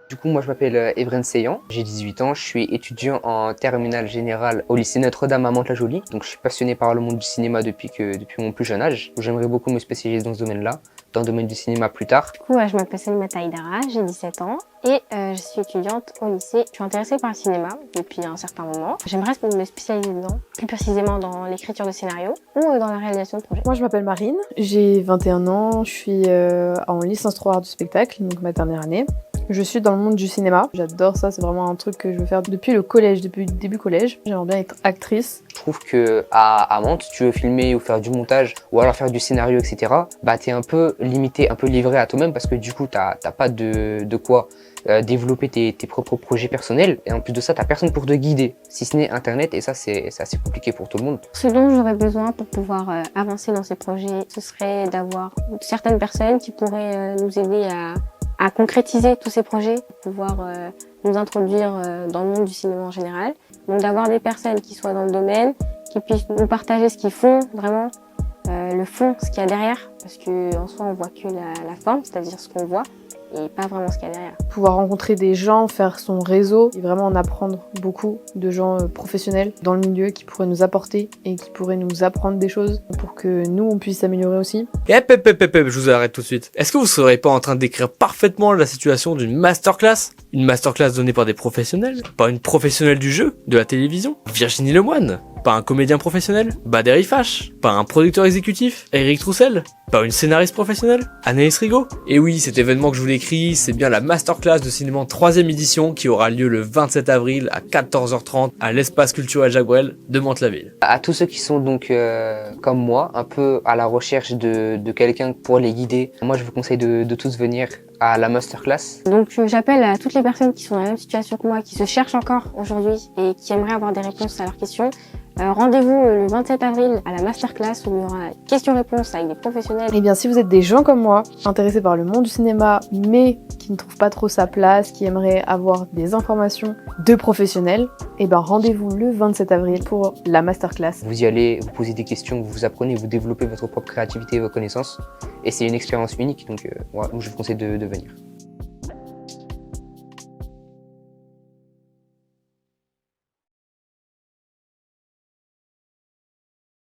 Du coup, moi, je m'appelle Evren Seyan, j'ai 18 ans, je suis étudiant en terminale générale au lycée Notre-Dame à Mantes-la-Jolie. Donc, je suis passionné par le monde du cinéma depuis mon plus jeune âge. J'aimerais beaucoup me spécialiser dans ce domaine-là, dans le domaine du cinéma plus tard. Du coup, je m'appelle Salimata Aïdara, j'ai 17 ans et je suis étudiante au lycée. Je suis intéressée par le cinéma depuis un certain moment. J'aimerais me spécialiser dedans, plus précisément dans l'écriture de scénario ou dans la réalisation de projets. Moi, je m'appelle Marine, j'ai 21 ans, je suis en licence 3 art du spectacle, donc ma dernière année. Je suis dans le monde du cinéma, j'adore ça, c'est vraiment un truc que je veux faire depuis le collège, depuis le début collège. J'aimerais bien être actrice. Je trouve que à Mantes, tu veux filmer ou faire du montage ou alors faire du scénario, etc. Bah, t'es un peu limité, un peu livré à toi-même parce que du coup, t'as pas de quoi développer tes propres projets personnels. Et en plus de ça, t'as personne pour te guider, si ce n'est Internet. Et ça, c'est assez compliqué pour tout le monde. Ce dont j'aurais besoin pour pouvoir avancer dans ces projets, ce serait d'avoir certaines personnes qui pourraient nous aider à concrétiser tous ces projets, pour pouvoir nous introduire dans le monde du cinéma en général. Donc d'avoir des personnes qui soient dans le domaine, qui puissent nous partager ce qu'ils font, vraiment le fond, ce qu'il y a derrière, parce qu'en soi on voit que la forme, c'est-à-dire ce qu'on voit, et pas vraiment ce qu'il y a derrière. Pouvoir rencontrer des gens, faire son réseau et vraiment en apprendre beaucoup de gens professionnels dans le milieu qui pourraient nous apporter et qui pourraient nous apprendre des choses pour que nous on puisse s'améliorer aussi. Et hop, je vous arrête tout de suite. Est-ce que vous seriez pas en train de décrire parfaitement la situation d'une masterclass? Une masterclass donnée par des professionnels? Pas une professionnelle du jeu, de la télévision? Virginie Lemoine? Pas un comédien professionnel? Badr Ifache? Pas un producteur exécutif? Eric Troussel? Pas une scénariste professionnelle? Anaïs Rigaud? Et oui, cet événement que je vous décris, c'est bien la masterclass de cinéma 3e édition qui aura lieu le 27 avril à 14h30 à l'espace culturel Jacques Brel de Mantes-la-Ville. À tous ceux qui sont donc comme moi, un peu à la recherche de quelqu'un pour les guider, moi je vous conseille de tous venir à la masterclass. Donc j'appelle à toutes les personnes qui sont dans la même situation que moi, qui se cherchent encore aujourd'hui et qui aimeraient avoir des réponses à leurs questions. Rendez-vous le 27 avril à la masterclass où il y aura questions-réponses avec des professionnels. Et bien si vous êtes des gens comme moi, intéressés par le monde du cinéma, mais qui ne trouvent pas trop sa place, qui aimeraient avoir des informations de professionnels, et ben rendez-vous le 27 avril pour la masterclass. Vous y allez, vous posez des questions, vous apprenez, vous développez votre propre créativité et vos connaissances. Et c'est une expérience unique, donc moi je vous conseille de venir.